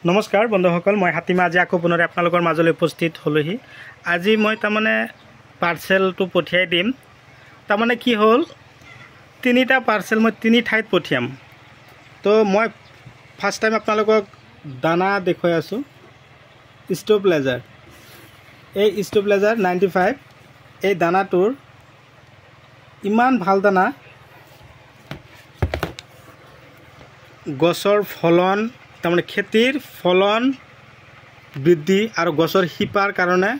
নমস্কাৰ বন্ধুসকল, মই হাতীমা আজি আকৌ পুনৰ আপোনালোকৰ মাজলৈ উপস্থিত হ'লোহি। আজি মই তাৰমানে পাৰ্চেলটো পঠিয়াই দিম। তাৰমানে কি হ'ল, তিনিটা পাৰ্চেল মই তিনি ঠাইত পঠিয়াম। তো মই ফাৰ্ষ্ট টাইম আপোনালোকক দানা দেখুৱাই আছোঁ। ষ্টোভ্লেজাৰ, এই ষ্টোভ্লেজাৰ 95 এই দানাটোৰ ইমান ভাল দানা, গছৰ ফলন তাৰমানে খেতিৰ ফলন বৃদ্ধি আৰু গছৰ শিপাৰ কাৰণে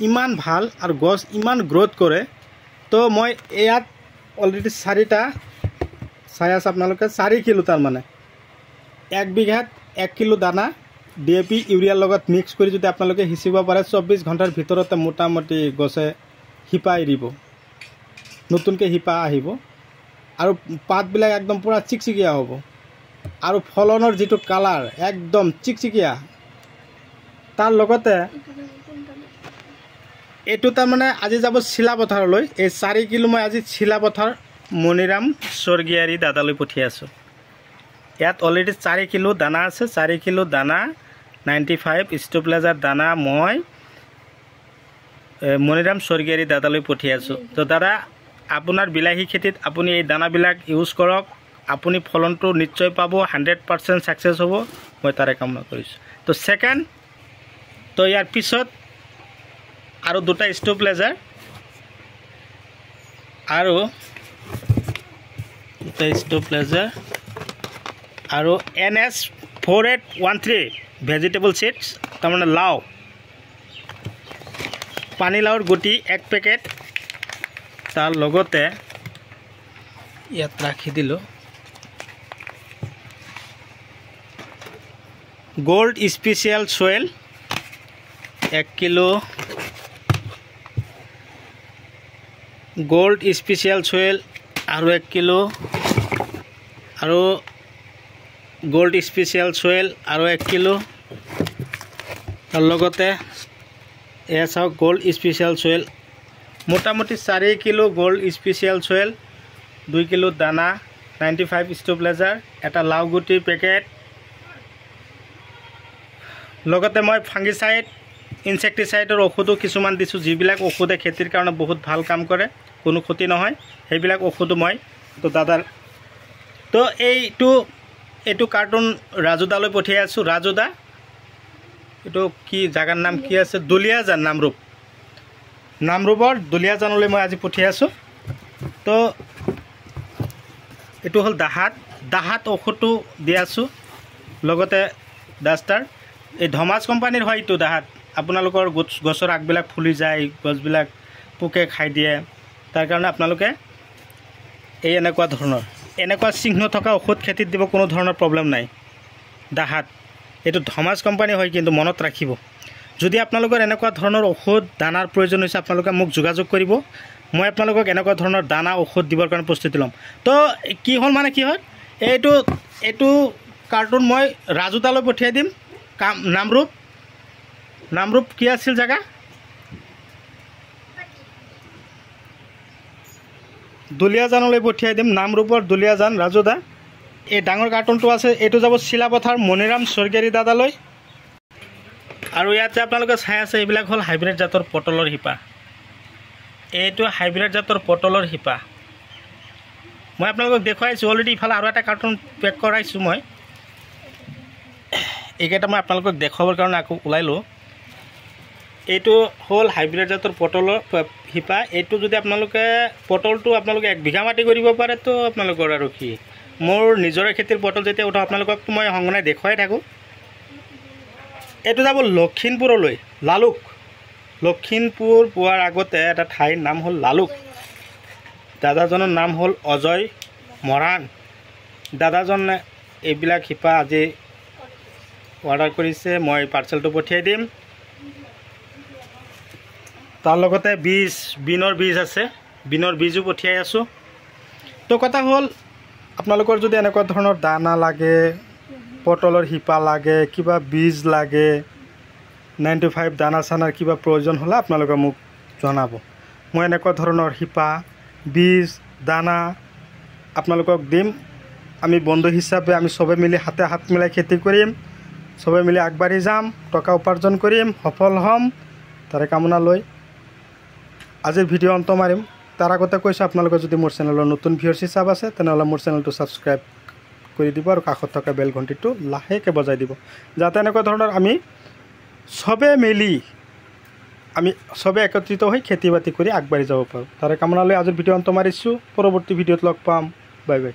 ইমান ভাল আৰু গছ ইমান গ্ৰোথ কৰে। তো মই ইয়াত অলৰেডি 4টা চাই আছে আপোনালোকে, 4 কিলো তাৰমানে 1 বিঘাত 1 কিলো দানা DAP ইউৰিয়াৰ লগত মিক্স কৰি যদি আপোনালোকে সিঁচিব পাৰে 24 ঘণ্টাৰ ভিতৰতে মোটামুটি গছে শিপা এৰিব, নতুনকৈ শিপা আহিব আৰু পাতবিলাক একদম পূৰা চিকচিকীয়া হ'ব আৰু ফলনৰ যিটো কালাৰ একদম চিকচিকীয়া। তাৰ লগতে এইটো তাৰমানে আজি যাব চিলাপথাৰলৈ। এই 4 কিলো মই আজি চিলাপথাৰ মণিৰাম স্বৰ্গীয়াৰী দাদালৈ পঠিয়াই আছোঁ। ইয়াত অলৰেডি 4 কিলো দানা আছে। 4 কিলো দানা 95 ষ্টোভ্লেজাৰ দানা মই মণিৰাম স্বৰ্গীয়াৰী দাদালৈ পঠিয়াই আছোঁ। তো দাদা, আপোনাৰ বিলাহী খেতিত আপুনি এই দানাবিলাক ইউজ কৰক, আপুনি ফলনটো নিশ্চয় পাব, 100% ছাকচেছ হ'ব, মই তাৰে কামনা কৰিছোঁ। তো ছেকেণ্ড, তো ইয়াৰ পিছত আৰু 2টা ষ্টোভ্লেজাৰ আৰু 2টা ষ্টোভ্লেজাৰ আৰু NS 4813 ভেজিটেবল চিডছ, তাৰমানে লাও, পানীলাওৰ গুটি 1 পেকেট। তাৰ লগতে ইয়াত ৰাখি দিলোঁ gold special soil 1 kilo, gold special soil আৰু 1 কিলো, আৰু গোল্ড স্পেচিয়েল সয়েল আৰু 1 কিলো। তাৰ লগতে এয়া চাওক গোল্ড স্পেচিয়েল সয়েল, মোটামুটি 4 kilo gold special soil, 2 kilo দানা 95 ষ্টোভ্লেজাৰ, এটা লাও গুটিৰ পেকেট। লগতে মই ফাংগিচাইড ইনচেক্টিচাইডৰ ঔষধো কিছুমান দিছোঁ, যিবিলাক ঔষধে খেতিৰ কাৰণে বহুত ভাল কাম কৰে, কোনো ক্ষতি নহয়, সেইবিলাক ঔষধো মই তো দাদাৰ। তো এইটো কাৰ্টুন ৰাজুদালৈ পঠিয়াই আছোঁ। ৰাজুদা, এইটো কি জাগাৰ নাম কি আছে, দুলীয়াজান, নামৰূপৰ দুলীয়াজানলৈ মই আজি পঠিয়াই আছোঁ। তো এইটো হ'ল দাহাত ঔষধটো দি আছোঁ, লগতে ডাষ্টাৰ। এই ধমাজ কোম্পানীৰ হয় এইটো দাহাত। আপোনালোকৰ গছৰ আগবিলাক ফুলি যায়, গছবিলাক পোকে খাই দিয়ে, তাৰ কাৰণে আপোনালোকে এই এনেকুৱা চিহ্ন থকা ঔষধ খেতিত দিব, কোনো ধৰণৰ প্ৰব্লেম নাই। দাহাত এইটো ধমাজ কোম্পানী হয়, কিন্তু মনত ৰাখিব, যদি আপোনালোকৰ এনেকুৱা ধৰণৰ ঔষধ দানাৰ প্ৰয়োজন হৈছে আপোনালোকে মোক যোগাযোগ কৰিব, মই আপোনালোকক এনেকুৱা ধৰণৰ দানা ঔষধ দিবৰ কাৰণে প্ৰস্তুতি ল'ম। তো কি হ'ল মানে কি হয়, এইটো কাৰ্টুন মই ৰাজুদালৈ পঠিয়াই দিম। নামৰূপ কি আছিল জেগা, দুলীয়াজানলৈ পঠিয়াই দিম, নামৰূপৰ দুলীয়াজান ৰাজুদা। এই ডাঙৰ কাৰ্টুনটো আছে, এইটো যাব চিলাপথাৰ মণিৰাম স্বৰ্গীয়াৰী দাদালৈ। আৰু ইয়াত যে আপোনালোকে চাই আছে, এইবিলাক হ'ল হাইব্ৰিড জাতৰ পটলৰ শিপা। এইটো হাইব্ৰিড জাতৰ পটলৰ শিপা মই আপোনালোকক দেখুৱাইছোঁ অলৰেডি। ইফালে আৰু এটা কাৰ্টুন পেক কৰাইছোঁ মই, এইকেইটা মই আপোনালোকক দেখুৱাবৰ কাৰণে আকৌ ওলাইলোঁ। এইটো হ'ল হাইব্ৰিড জাতৰ পটলৰ শিপা। এইটো যদি পটলটো আপোনালোকে 1 বিঘা মাটি কৰিব পাৰে, তো আপোনালোকৰ আৰু কি, মোৰ নিজৰে খেতিৰ পটল যেতিয়া উঠাওঁ আপোনালোককতো মই সংগনাই দেখুৱাই থাকোঁ। এইটো যাব লখিমপুৰলৈ, লালুক। লখিমপুৰ পোৱাৰ আগতে এটা ঠাইৰ নাম হ'ল লালুক। দাদাজনৰ নাম হ'ল অজয় মৰাণ। দাদাজনে এইবিলাক শিপা আজি অৰ্ডাৰ কৰিছে, মই পাৰ্চেলটো পঠিয়াই দিম। তাৰ লগতে বিনৰ বীজ আছে, বিনৰ বীজো পঠিয়াই আছোঁ। তো কথা হ'ল, আপোনালোকৰ যদি এনেকুৱা ধৰণৰ দানা লাগে, পটলৰ শিপা লাগে, কিবা বীজ লাগে, 95 দানা চানাৰ কিবা প্ৰয়োজন হ'লে আপোনালোকে মোক জনাব। মই এনেকুৱা ধৰণৰ শিপা, বীজ, দানা আপোনালোকক দিম। আমি বন্ধু হিচাপে আমি সবে মিলি হাতে হাত মিলাই খেতি কৰিম। সবে মিলি আগবাঢ়ি যাম, টকা উপাৰ্জন কৰিম, সফল হ'ম, তাৰে কামনা লৈ আজিৰ ভিডিঅ' অন্ত মাৰিম। তাৰ আগতে কৈছোঁ, আপোনালোকে যদি মোৰ চেনেলৰ নতুন ভিউৱাৰ্ছ হিচাপ আছে তেনেহ'লে মোৰ চেনেলটো ছাবস্ক্ৰাইব কৰি দিব আৰু কাষত থকা বেল ঘণ্টিটো লাহেকৈ বজাই দিব, যাতে এনেকুৱা ধৰণৰ আমি চবে মিলি চবে একত্ৰিত হৈ খেতি বাতি কৰি আগবাঢ়ি যাব পাৰোঁ। তাৰে কামনা লৈ আজিৰ ভিডিঅ' অন্ত মাৰিছোঁ। পৰৱৰ্তী ভিডিঅ'ত লগ পাম। Bye bye.